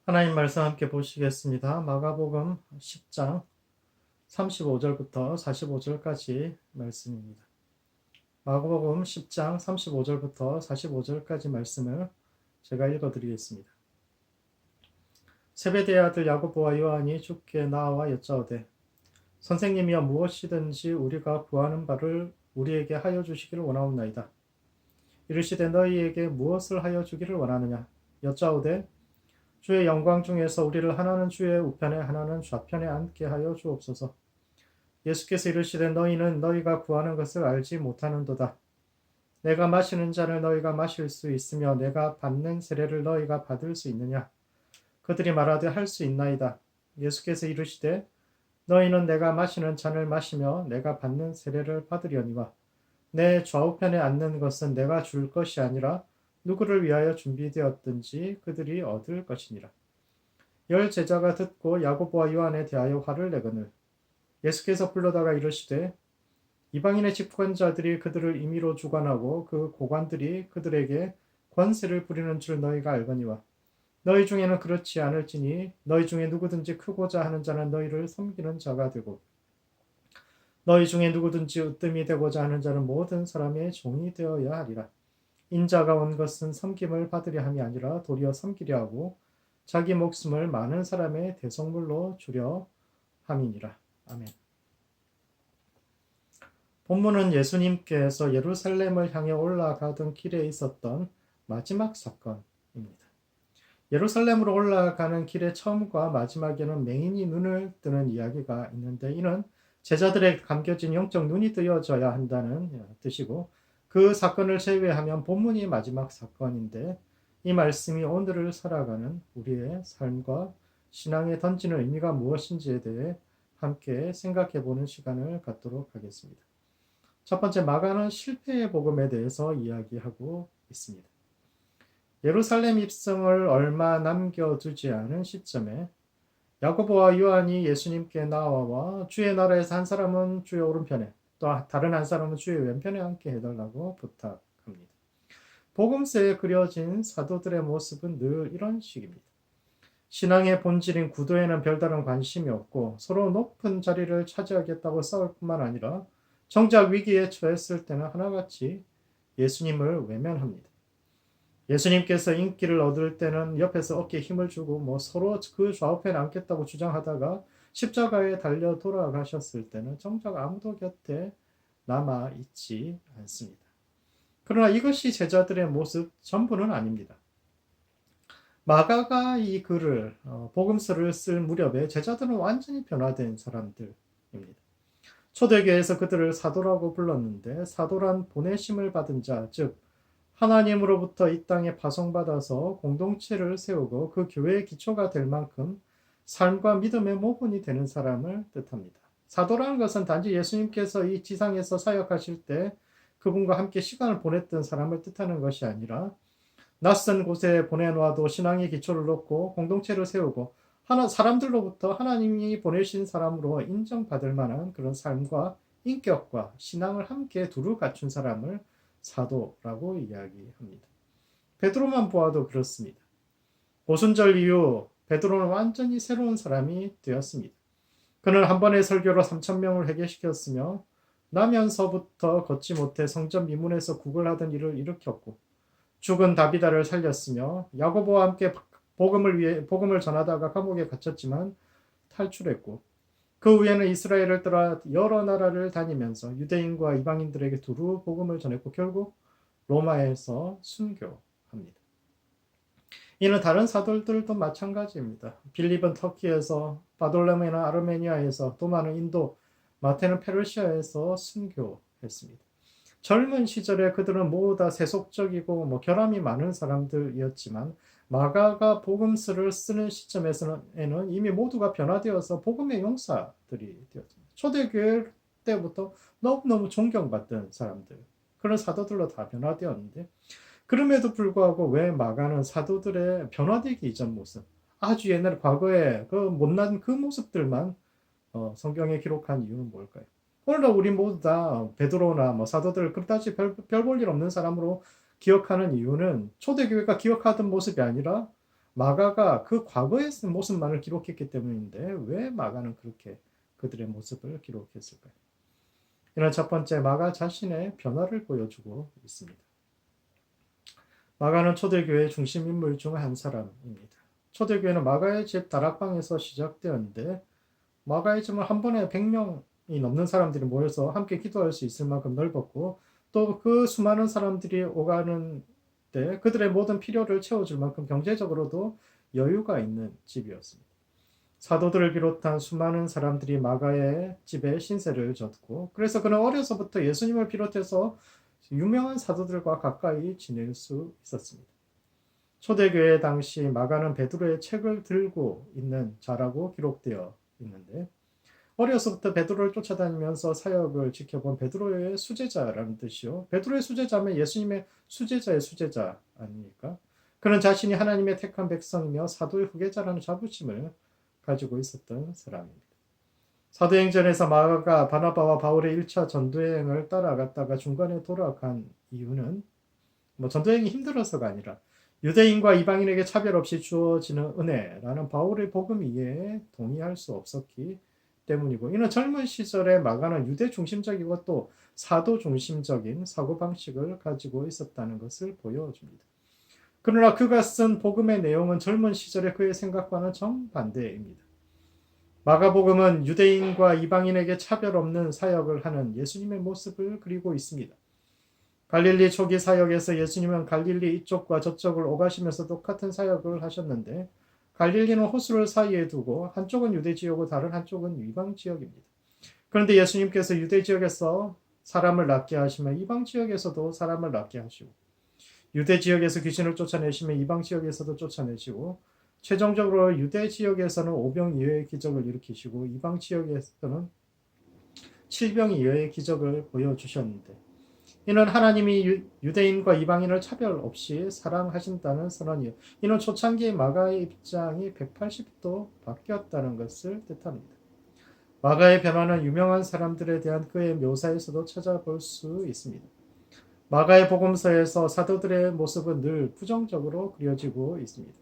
하나님 말씀 함께 보시겠습니다. 마가복음 10장 35절부터 45절까지 말씀입니다. 마가복음 10장 35절부터 45절까지 말씀을 제가 읽어드리겠습니다. 세베대의 아들 야고보와 요한이 주께 나와 여짜오되 선생님이여 무엇이든지 우리가 구하는 바를 우리에게 하여 주시기를 원하옵나이다. 이르시되 너희에게 무엇을 하여 주기를 원하느냐 여짜오되 주의 영광 중에서 우리를 하나는 주의 우편에 하나는 좌편에 앉게 하여 주옵소서. 예수께서 이르시되 너희는 너희가 구하는 것을 알지 못하는도다. 내가 마시는 잔을 너희가 마실 수 있으며 내가 받는 세례를 너희가 받을 수 있느냐. 그들이 말하되 할 수 있나이다. 예수께서 이르시되 너희는 내가 마시는 잔을 마시며 내가 받는 세례를 받으려니와 내 좌우편에 앉는 것은 내가 줄 것이 아니라 누구를 위하여 준비되었든지 그들이 얻을 것이니라. 열 제자가 듣고 야고보와 요한에 대하여 화를 내거늘 예수께서 불러다가 이르시되 이방인의 집권자들이 그들을 임의로 주관하고 그 고관들이 그들에게 권세를 부리는 줄 너희가 알거니와 너희 중에는 그렇지 않을지니 너희 중에 누구든지 크고자 하는 자는 너희를 섬기는 자가 되고 너희 중에 누구든지 으뜸이 되고자 하는 자는 모든 사람의 종이 되어야 하리라. 인자가 온 것은 섬김을 받으려 함이 아니라 도리어 섬기려 하고 자기 목숨을 많은 사람의 대속물로 주려 함이니라. 아멘. 본문은 예수님께서 예루살렘을 향해 올라가던 길에 있었던 마지막 사건입니다. 예루살렘으로 올라가는 길의 처음과 마지막에는 맹인이 눈을 뜨는 이야기가 있는데 이는 제자들에게 감겨진 영적 눈이 뜨여져야 한다는 뜻이고 그 사건을 제외하면 본문이 마지막 사건인데 이 말씀이 오늘을 살아가는 우리의 삶과 신앙에 던지는 의미가 무엇인지에 대해 함께 생각해 보는 시간을 갖도록 하겠습니다. 첫 번째, 마가는 실패의 복음에 대해서 이야기하고 있습니다. 예루살렘 입성을 얼마 남겨두지 않은 시점에 야고보와 요한이 예수님께 나와 주의 나라에서 한 사람은 주의 오른편에 또 다른 한 사람은 주의 왼편에 앉게 해달라고 부탁합니다. 복음서에 그려진 사도들의 모습은 늘 이런 식입니다. 신앙의 본질인 구도에는 별다른 관심이 없고 서로 높은 자리를 차지하겠다고 싸울 뿐만 아니라 정작 위기에 처했을 때는 하나같이 예수님을 외면합니다. 예수님께서 인기를 얻을 때는 옆에서 어깨에 힘을 주고 서로 그 좌우편에 앉겠다고 주장하다가 십자가에 달려 돌아가셨을 때는 정작 아무도 곁에 남아 있지 않습니다. 그러나 이것이 제자들의 모습 전부는 아닙니다. 마가가 이 글을 복음서를 쓸 무렵에 제자들은 완전히 변화된 사람들입니다. 초대교회에서 그들을 사도라고 불렀는데 사도란 보내심을 받은 자, 즉 하나님으로부터 이 땅에 파송받아서 공동체를 세우고 그 교회의 기초가 될 만큼 삶과 믿음의 모본이 되는 사람을 뜻합니다. 사도라는 것은 단지 예수님께서 이 지상에서 사역하실 때 그분과 함께 시간을 보냈던 사람을 뜻하는 것이 아니라 낯선 곳에 보내놓아도 신앙의 기초를 놓고 공동체를 세우고 사람들로부터 하나님이 보내신 사람으로 인정받을 만한 그런 삶과 인격과 신앙을 함께 두루 갖춘 사람을 사도라고 이야기합니다. 베드로만 보아도 그렇습니다. 오순절 이후 베드로는 완전히 새로운 사람이 되었습니다. 그는 한 번의 설교로 3,000명을 회개시켰으며 나면서부터 걷지 못해 성전 미문에서 구걸하던 일을 일으켰고 죽은 다비다를 살렸으며 야고보와 함께 복음을 전하다가 감옥에 갇혔지만 탈출했고 그 후에는 이스라엘을 떠나 여러 나라를 다니면서 유대인과 이방인들에게 두루 복음을 전했고 결국 로마에서 순교합니다. 이는 다른 사도들도 마찬가지입니다. 빌립은 터키에서, 바돌로메는 아르메니아에서, 도마는 인도, 마태는 페르시아에서 순교했습니다. 젊은 시절에 그들은 모두 다 세속적이고 결함이 많은 사람들이었지만 마가가 복음서를 쓰는 시점에서는 이미 모두가 변화되어서 복음의 용사들이 되었습니다. 초대교회 때부터 너무너무 존경받던 사람들, 그런 사도들로 다 변화되었는데 그럼에도 불구하고 왜 마가는 사도들의 변화되기 이전 모습, 아주 옛날 과거에 그 못난 그 모습들만 성경에 기록한 이유는 뭘까요? 오늘날 우리 모두 다 베드로나 사도들을 그다지 별 볼 일 없는 사람으로 기억하는 이유는 초대교회가 기억하던 모습이 아니라 마가가 그 과거의 모습만을 기록했기 때문인데 왜 마가는 그렇게 그들의 모습을 기록했을까요? 이는 첫 번째 마가 자신의 변화를 보여주고 있습니다. 마가는 초대교회의 중심 인물 중 한 사람입니다. 초대교회는 마가의 집 다락방에서 시작되었는데 마가의 집은 한 번에 100명이 넘는 사람들이 모여서 함께 기도할 수 있을 만큼 넓었고 또 그 수많은 사람들이 오가는데 그들의 모든 필요를 채워줄 만큼 경제적으로도 여유가 있는 집이었습니다. 사도들을 비롯한 수많은 사람들이 마가의 집에 신세를 졌고 그래서 그는 어려서부터 예수님을 비롯해서 유명한 사도들과 가까이 지낼 수 있었습니다. 초대교회 당시 마가는 베드로의 책을 들고 있는 자라고 기록되어 있는데 어려서부터 베드로를 쫓아다니면서 사역을 지켜본 베드로의 수제자라는 뜻이요. 베드로의 수제자면 예수님의 수제자의 수제자 아닙니까? 그는 자신이 하나님의 택한 백성이며 사도의 후계자라는 자부심을 가지고 있었던 사람입니다. 사도행전에서 마가가 바나바와 바울의 1차 전도여행을 따라갔다가 중간에 돌아간 이유는 전도여행이 힘들어서가 아니라 유대인과 이방인에게 차별 없이 주어지는 은혜라는 바울의 복음 이해에 동의할 수 없었기 때문이고 이는 젊은 시절에 마가는 유대 중심적이고 또 사도 중심적인 사고방식을 가지고 있었다는 것을 보여줍니다. 그러나 그가 쓴 복음의 내용은 젊은 시절의 그의 생각과는 정반대입니다. 마가복음은 유대인과 이방인에게 차별 없는 사역을 하는 예수님의 모습을 그리고 있습니다. 갈릴리 초기 사역에서 예수님은 갈릴리 이쪽과 저쪽을 오가시면서 똑같은 사역을 하셨는데 갈릴리는 호수를 사이에 두고 한쪽은 유대 지역이고 다른 한쪽은 이방 지역입니다. 그런데 예수님께서 유대 지역에서 사람을 낫게 하시면 이방 지역에서도 사람을 낫게 하시고 유대 지역에서 귀신을 쫓아내시면 이방 지역에서도 쫓아내시고 최종적으로 유대 지역에서는 오병이어의 기적을 일으키시고 이방 지역에서는 칠병이어의 기적을 보여주셨는데 이는 하나님이 유대인과 이방인을 차별 없이 사랑하신다는 선언이요. 이는 초창기 마가의 입장이 180도 바뀌었다는 것을 뜻합니다. 마가의 변화는 유명한 사람들에 대한 그의 묘사에서도 찾아볼 수 있습니다. 마가의 복음서에서 사도들의 모습은 늘 부정적으로 그려지고 있습니다.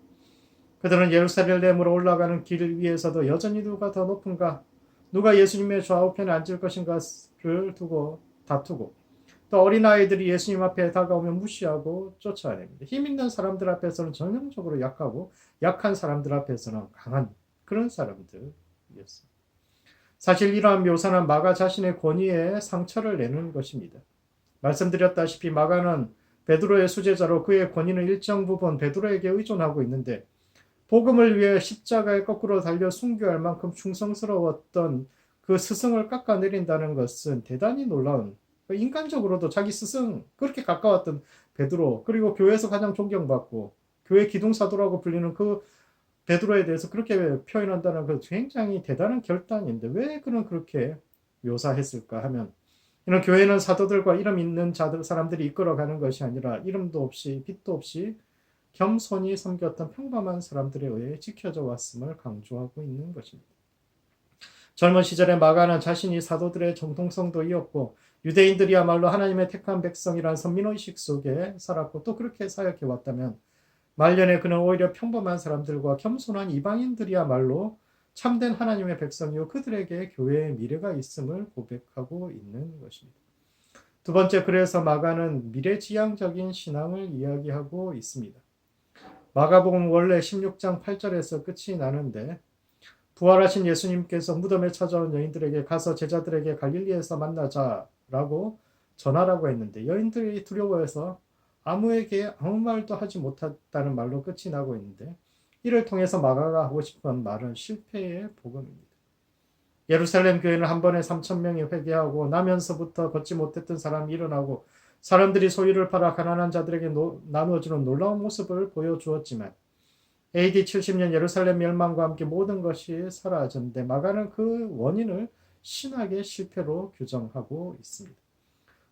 그들은 예루살렘으로 올라가는 길 위에서도 여전히 누가 더 높은가, 누가 예수님의 좌우편에 앉을 것인가를 두고 다투고 또 어린아이들이 예수님 앞에 다가오면 무시하고 쫓아냅니다. 힘 있는 사람들 앞에서는 전형적으로 약하고 약한 사람들 앞에서는 강한 그런 사람들이었습니다. 사실 이러한 묘사는 마가 자신의 권위에 상처를 내는 것입니다. 말씀드렸다시피 마가는 베드로의 수제자로 그의 권위는 일정 부분 베드로에게 의존하고 있는데 복음을 위해 십자가에 거꾸로 달려 순교할 만큼 충성스러웠던 그 스승을 깎아내린다는 것은 대단히 놀라운 인간적으로도 자기 스승 그렇게 가까웠던 베드로 그리고 교회에서 가장 존경받고 교회 기둥사도라고 불리는 그 베드로에 대해서 그렇게 표현한다는 것 굉장히 대단한 결단인데 왜 그는 그렇게 묘사했을까 하면 이런 교회는 사도들과 이름 있는 사람들이 이끌어가는 것이 아니라 이름도 없이 빛도 없이 겸손히 섬겼던 평범한 사람들에 의해 지켜져 왔음을 강조하고 있는 것입니다. 젊은 시절에 마가는 자신이 사도들의 정통성도 이었고 유대인들이야말로 하나님의 택한 백성이란 선민의식 속에 살았고 또 그렇게 사역해 왔다면 말년에 그는 오히려 평범한 사람들과 겸손한 이방인들이야말로 참된 하나님의 백성이요 그들에게 교회의 미래가 있음을 고백하고 있는 것입니다. 두 번째, 그래서 마가는 미래지향적인 신앙을 이야기하고 있습니다. 마가복음 원래 16장 8절에서 끝이 나는데 부활하신 예수님께서 무덤에 찾아온 여인들에게 가서 제자들에게 갈릴리에서 만나자라고 전하라고 했는데 여인들이 두려워해서 아무에게 아무 말도 하지 못했다는 말로 끝이 나고 있는데 이를 통해서 마가가 하고 싶은 말은 실패의 복음입니다. 예루살렘 교회는 한 번에 3,000명이 회개하고 나면서부터 걷지 못했던 사람이 일어나고 사람들이 소유를 팔아 가난한 자들에게 나누어주는 놀라운 모습을 보여주었지만 AD 70년 예루살렘 멸망과 함께 모든 것이 사라졌는데 마가는 그 원인을 신학의 실패로 규정하고 있습니다.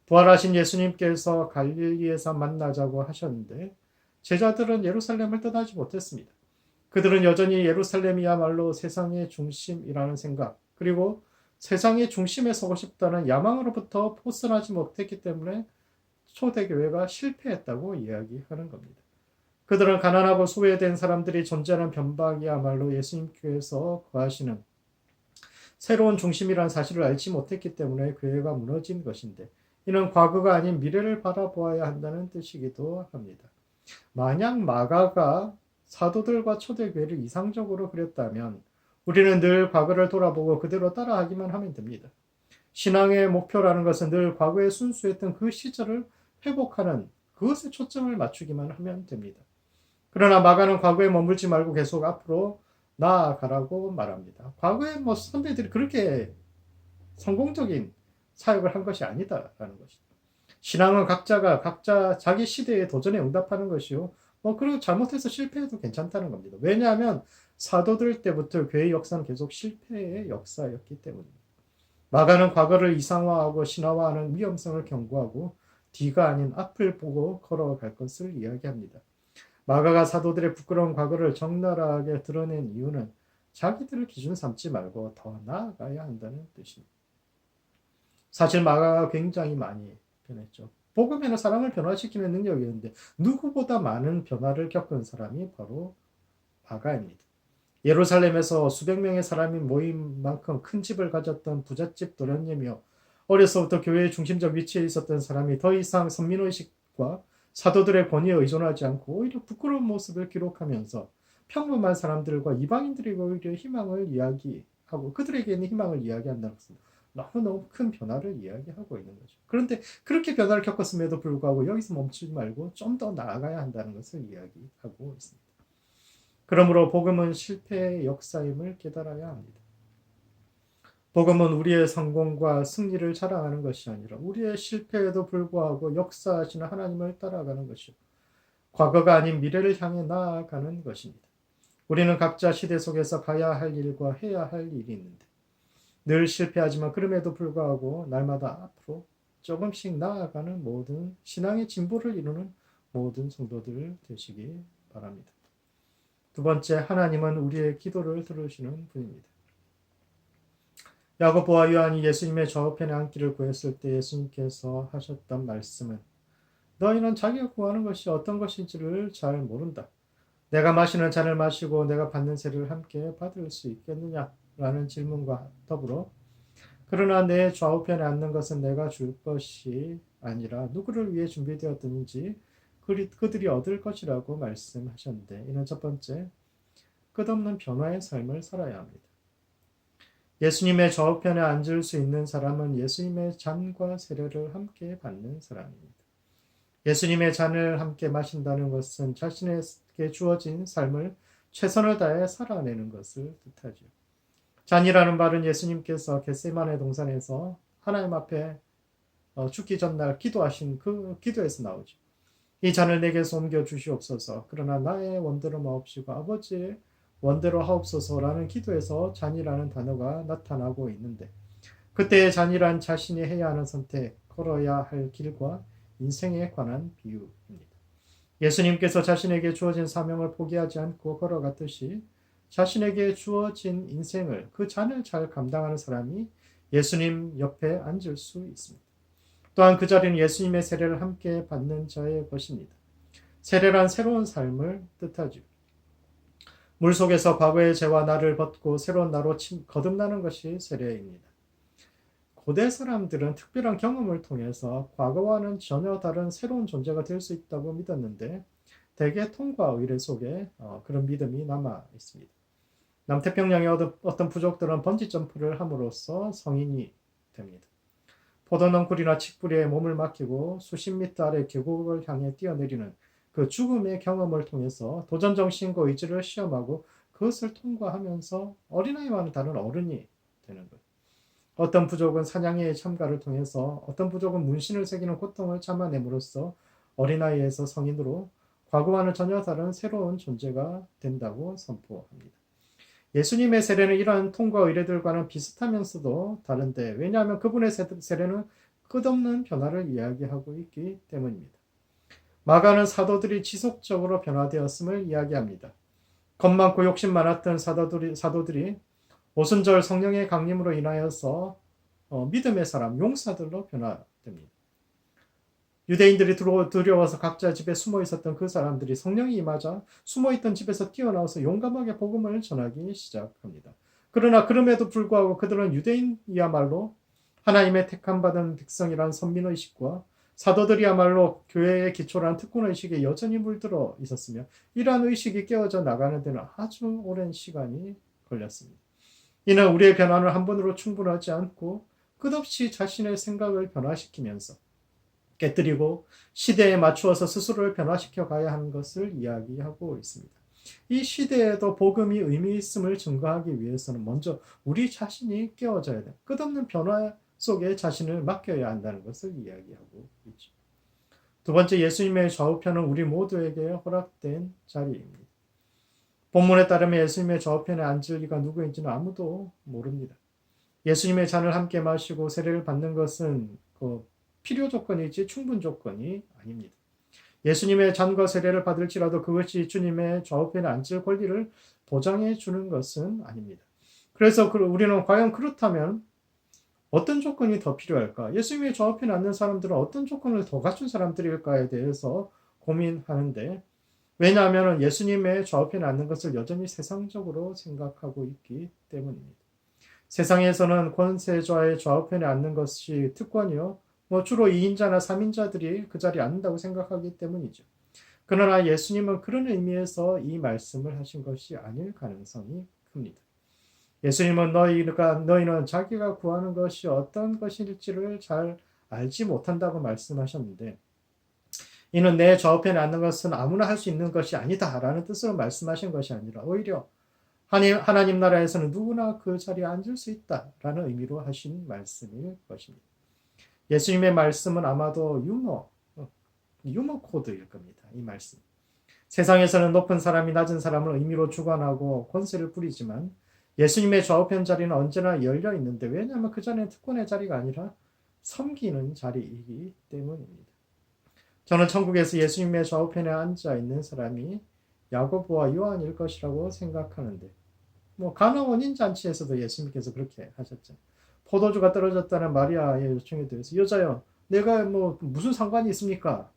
부활하신 예수님께서 갈릴리에서 만나자고 하셨는데 제자들은 예루살렘을 떠나지 못했습니다. 그들은 여전히 예루살렘이야말로 세상의 중심이라는 생각 그리고 세상의 중심에 서고 싶다는 야망으로부터 벗어나지 못했기 때문에 초대교회가 실패했다고 이야기하는 겁니다. 그들은 가난하고 소외된 사람들이 존재하는 변방이야말로 예수님께서 거하시는 새로운 중심이란 사실을 알지 못했기 때문에 교회가 무너진 것인데, 이는 과거가 아닌 미래를 바라보아야 한다는 뜻이기도 합니다. 만약 마가가 사도들과 초대교회를 이상적으로 그렸다면 우리는 늘 과거를 돌아보고 그대로 따라하기만 하면 됩니다. 신앙의 목표라는 것은 늘 과거에 순수했던 그 시절을 회복하는 그것에 초점을 맞추기만 하면 됩니다. 그러나 마가는 과거에 머물지 말고 계속 앞으로 나아가라고 말합니다. 과거에 선배들이 그렇게 성공적인 사역을 한 것이 아니다라는 것이죠. 신앙은 각자가 각자 자기 시대의 도전에 응답하는 것이요. 그리고 잘못해서 실패해도 괜찮다는 겁니다. 왜냐하면 사도들 때부터 교회의 역사는 계속 실패의 역사였기 때문입니다. 마가는 과거를 이상화하고 신화화하는 위험성을 경고하고 뒤가 아닌 앞을 보고 걸어갈 것을 이야기합니다. 마가가 사도들의 부끄러운 과거를 적나라하게 드러낸 이유는 자기들을 기준 삼지 말고 더 나아가야 한다는 뜻입니다. 사실 마가가 굉장히 많이 변했죠. 복음에는 사람을 변화시키는 능력이 있는데 누구보다 많은 변화를 겪은 사람이 바로 마가입니다. 예루살렘에서 수백 명의 사람이 모인 만큼 큰 집을 가졌던 부잣집 도련님이며 어려서부터 교회의 중심적 위치에 있었던 사람이 더 이상 선민의식과 사도들의 권위에 의존하지 않고 오히려 부끄러운 모습을 기록하면서 평범한 사람들과 이방인들에게 오히려 희망을 이야기하고 그들에게 있는 희망을 이야기한다는 것은 너무너무 큰 변화를 이야기하고 있는 거죠. 그런데 그렇게 변화를 겪었음에도 불구하고 여기서 멈추지 말고 좀 더 나아가야 한다는 것을 이야기하고 있습니다. 그러므로 복음은 실패의 역사임을 깨달아야 합니다. 복음은 우리의 성공과 승리를 자랑하는 것이 아니라 우리의 실패에도 불구하고 역사하시는 하나님을 따라가는 것이요. 과거가 아닌 미래를 향해 나아가는 것입니다. 우리는 각자 시대 속에서 가야 할 일과 해야 할 일이 있는데 늘 실패하지만 그럼에도 불구하고 날마다 앞으로 조금씩 나아가는 모든 신앙의 진보를 이루는 모든 성도들 되시기 바랍니다. 두 번째, 하나님은 우리의 기도를 들으시는 분입니다. 야고보와 요한이 예수님의 좌우편에 앉기를 구했을 때 예수님께서 하셨던 말씀은 너희는 자기가 구하는 것이 어떤 것인지를 잘 모른다. 내가 마시는 잔을 마시고 내가 받는 세를 함께 받을 수 있겠느냐? 라는 질문과 더불어 그러나 내 좌우편에 앉는 것은 내가 줄 것이 아니라 누구를 위해 준비되었든지 그들이 얻을 것이라고 말씀하셨는데 이는 첫 번째, 끝없는 변화의 삶을 살아야 합니다. 예수님의 좌우편에 앉을 수 있는 사람은 예수님의 잔과 세례를 함께 받는 사람입니다. 예수님의 잔을 함께 마신다는 것은 자신에게 주어진 삶을 최선을 다해 살아내는 것을 뜻하죠. 잔이라는 말은 예수님께서 겟세마네 동산에서 하나님 앞에 죽기 전날 기도하신 그 기도에서 나오죠. 이 잔을 내게서 옮겨 주시옵소서. 그러나 나의 원대로 마옵시고 아버지의 원대로 하옵소서라는 기도에서 잔이라는 단어가 나타나고 있는데 그때의 잔이란 자신이 해야 하는 선택, 걸어야 할 길과 인생에 관한 비유입니다. 예수님께서 자신에게 주어진 사명을 포기하지 않고 걸어갔듯이 자신에게 주어진 인생을 그 잔을 잘 감당하는 사람이 예수님 옆에 앉을 수 있습니다. 또한 그 자리는 예수님의 세례를 함께 받는 자의 것입니다. 세례란 새로운 삶을 뜻하죠. 물속에서 과거의 죄와 나를 벗고 새로운 나로 거듭나는 것이 세례입니다. 고대 사람들은 특별한 경험을 통해서 과거와는 전혀 다른 새로운 존재가 될 수 있다고 믿었는데 대개 통과 의례 속에 그런 믿음이 남아 있습니다. 남태평양의 어떤 부족들은 번지점프를 함으로써 성인이 됩니다. 포도넝쿨이나 칡뿌리에 몸을 맡기고 수십 미터 아래 계곡을 향해 뛰어내리는 그 죽음의 경험을 통해서 도전정신과 의지를 시험하고 그것을 통과하면서 어린아이와는 다른 어른이 되는 거예요. 어떤 부족은 사냥의 참가를 통해서 어떤 부족은 문신을 새기는 고통을 참아냄으로써 어린아이에서 성인으로 과거와는 전혀 다른 새로운 존재가 된다고 선포합니다. 예수님의 세례는 이러한 통과 의례들과는 비슷하면서도 다른데 왜냐하면 그분의 세례는 끝없는 변화를 이야기하고 있기 때문입니다. 마가는 사도들이 지속적으로 변화되었음을 이야기합니다. 겁 많고 욕심 많았던 사도들이 오순절 성령의 강림으로 인하여서 믿음의 사람, 용사들로 변화됩니다. 유대인들이 두려워서 각자 집에 숨어 있었던 그 사람들이 성령이 임하자 숨어 있던 집에서 뛰어나와서 용감하게 복음을 전하기 시작합니다. 그러나 그럼에도 불구하고 그들은 유대인이야말로 하나님의 택함 받은 백성이란 선민의식과 사도들이야말로 교회의 기초란 특권의식에 여전히 물들어 있었으며 이러한 의식이 깨어져 나가는 데는 아주 오랜 시간이 걸렸습니다. 이는 우리의 변화는 한 번으로 충분하지 않고 끝없이 자신의 생각을 변화시키면서 깨뜨리고 시대에 맞추어서 스스로를 변화시켜 가야 하는 것을 이야기하고 있습니다. 이 시대에도 복음이 의미 있음을 증거하기 위해서는 먼저 우리 자신이 깨어져야 돼. 끝없는 변화 속에 자신을 맡겨야 한다는 것을 이야기하고 있죠. 두 번째, 예수님의 좌우편은 우리 모두에게 허락된 자리입니다. 본문에 따르면 예수님의 좌우편에 앉을 이가 누구인지는 아무도 모릅니다. 예수님의 잔을 함께 마시고 세례를 받는 것은 그 필요 조건이지 충분 조건이 아닙니다. 예수님의 잔과 세례를 받을지라도 그것이 주님의 좌우편에 앉을 권리를 보장해 주는 것은 아닙니다. 그래서 우리는 과연 그렇다면 어떤 조건이 더 필요할까? 예수님의 좌우편에 앉는 사람들은 어떤 조건을 더 갖춘 사람들일까에 대해서 고민하는데, 왜냐하면 예수님의 좌우편에 앉는 것을 여전히 세상적으로 생각하고 있기 때문입니다. 세상에서는 권세자의 좌우편에 앉는 것이 특권이요, 주로 2인자나 3인자들이 그 자리에 앉는다고 생각하기 때문이죠. 그러나 예수님은 그런 의미에서 이 말씀을 하신 것이 아닐 가능성이 큽니다. 예수님은 너희는 자기가 구하는 것이 어떤 것일지를 잘 알지 못한다고 말씀하셨는데, 이는 내 좌우편에 앉는 것은 아무나 할 수 있는 것이 아니다 라는 뜻으로 말씀하신 것이 아니라 오히려 하나님 나라에서는 누구나 그 자리에 앉을 수 있다 라는 의미로 하신 말씀일 것입니다. 예수님의 말씀은 아마도 유머 코드일 겁니다. 이 말씀. 세상에서는 높은 사람이 낮은 사람을 의미로 주관하고 권세를 부리지만 예수님의 좌우편 자리는 언제나 열려 있는데, 왜냐하면 그 자리는 특권의 자리가 아니라 섬기는 자리이기 때문입니다. 저는 천국에서 예수님의 좌우편에 앉아 있는 사람이 야고보와 요한일 것이라고 생각하는데, 가나 원인 잔치에서도 예수님께서 그렇게 하셨죠. 포도주가 떨어졌다는 마리아의 요청에 대해서 여자여 내가 무슨 상관이 있습니까?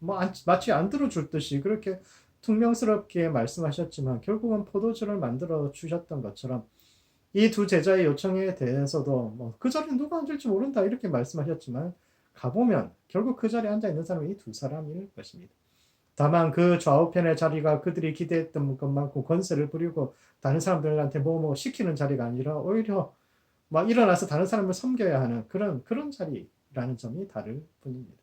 마치 안 들어줄 듯이 그렇게 퉁명스럽게 말씀하셨지만 결국은 포도주를 만들어 주셨던 것처럼 이 두 제자의 요청에 대해서도 그 자리에 누가 앉을지 모른다 이렇게 말씀하셨지만 가보면 결국 그 자리에 앉아 있는 사람은 이 두 사람일 것입니다. 다만 그 좌우편의 자리가 그들이 기대했던 것만큼 권세를 부리고 다른 사람들한테 뭐 시키는 자리가 아니라 오히려 막 일어나서 다른 사람을 섬겨야 하는 그런 자리라는 점이 다를 뿐입니다.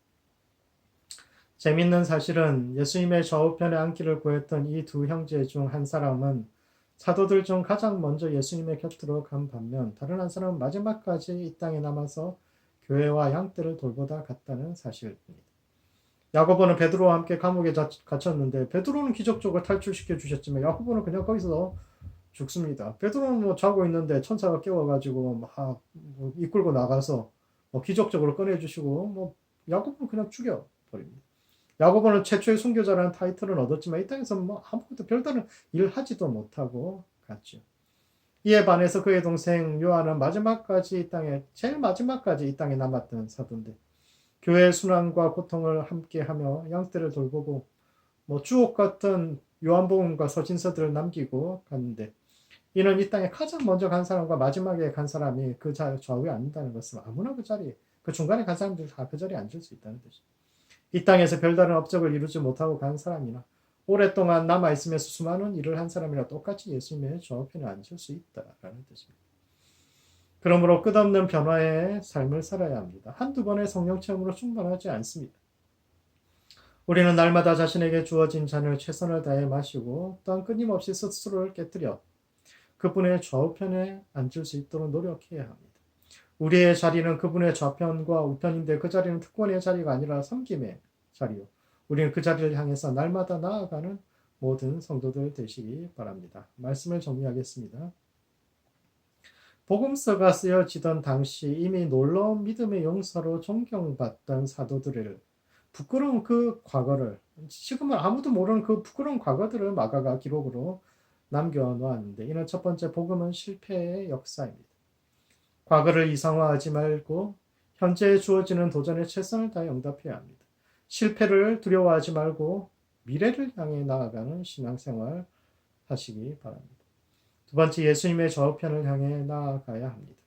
재밌는 사실은 예수님의 좌우편에 앉기를 구했던 이 두 형제 중 한 사람은 사도들 중 가장 먼저 예수님의 곁으로 간 반면 다른 한 사람은 마지막까지 이 땅에 남아서 교회와 양떼를 돌보다 갔다는 사실입니다. 야고보는 베드로와 함께 감옥에 갇혔는데 베드로는 기적적으로 탈출시켜 주셨지만 야고보는 그냥 거기서 죽습니다. 베드로는 자고 있는데 천사가 깨워가지고 막 이끌고 나가서 기적적으로 꺼내주시고 야고보는 그냥 죽여버립니다. 야고보는 최초의 순교자라는 타이틀은 얻었지만 이 땅에서 아무것도 별다른 일을 하지도 못하고 갔죠. 이에 반해서 그의 동생 요한은 제일 마지막까지 이 땅에 남았던 사도인데 교회의 순환과 고통을 함께하며 양떼를 돌보고 주옥 같은 요한복음과 서신서들을 남기고 갔는데, 이는 이 땅에 가장 먼저 간 사람과 마지막에 간 사람이 그 좌우에 앉는다는 것은 아무나 그 중간에 간 사람들 다 그 자리에 앉을 수 있다는 뜻이죠. 이 땅에서 별다른 업적을 이루지 못하고 간 사람이나 오랫동안 남아있으면서 수많은 일을 한 사람이나 똑같이 예수님의 좌우편에 앉을 수 있다라는 뜻입니다. 그러므로 끝없는 변화의 삶을 살아야 합니다. 한두 번의 성령 체험으로 충분하지 않습니다. 우리는 날마다 자신에게 주어진 잔을 최선을 다해 마시고 또한 끊임없이 스스로를 깨뜨려 그분의 좌우편에 앉을 수 있도록 노력해야 합니다. 우리의 자리는 그분의 좌편과 우편인데 그 자리는 특권의 자리가 아니라 섬김의 자리요. 우리는 그 자리를 향해서 날마다 나아가는 모든 성도들 되시기 바랍니다. 말씀을 정리하겠습니다. 복음서가 쓰여지던 당시 이미 놀라운 믿음의 용사로 존경받던 사도들을 부끄러운 그 과거를, 지금은 아무도 모르는 그 부끄러운 과거들을 마가가 기록으로 남겨놓았는데, 이는 첫 번째 복음은 실패의 역사입니다. 과거를 이상화하지 말고 현재에 주어지는 도전에 최선을 다해 응답해야 합니다. 실패를 두려워하지 말고 미래를 향해 나아가는 신앙생활 하시기 바랍니다. 두 번째, 예수님의 저편을 향해 나아가야 합니다.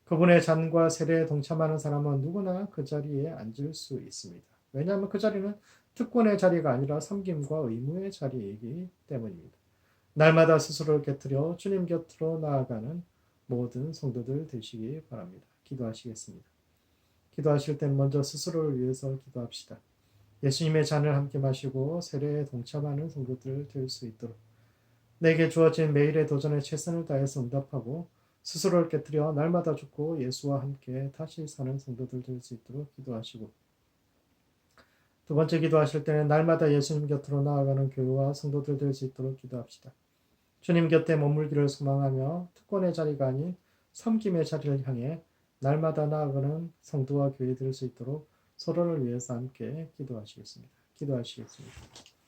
그분의 잔과 세례에 동참하는 사람은 누구나 그 자리에 앉을 수 있습니다. 왜냐하면 그 자리는 특권의 자리가 아니라 섬김과 의무의 자리이기 때문입니다. 날마다 스스로를 깨뜨려 주님 곁으로 나아가는 모든 성도들 되시기 바랍니다. 기도하시겠습니다. 기도하실 땐 먼저 스스로를 위해서 기도합시다. 예수님의 잔을 함께 마시고 세례에 동참하는 성도들 될 수 있도록 내게 주어진 매일의 도전에 최선을 다해서 응답하고 스스로를 깨뜨려 날마다 죽고 예수와 함께 다시 사는 성도들 될 수 있도록 기도하시고, 두 번째, 기도하실 때는 날마다 예수님 곁으로 나아가는 교회와 성도들 될 수 있도록 기도합시다. 주님 곁에 머물기를 소망하며 특권의 자리가 아닌 섬김의 자리를 향해 날마다 나아가는 성도와 교회 될 수 있도록 서로를 위해서 함께 기도하시겠습니다. 기도하시겠습니다.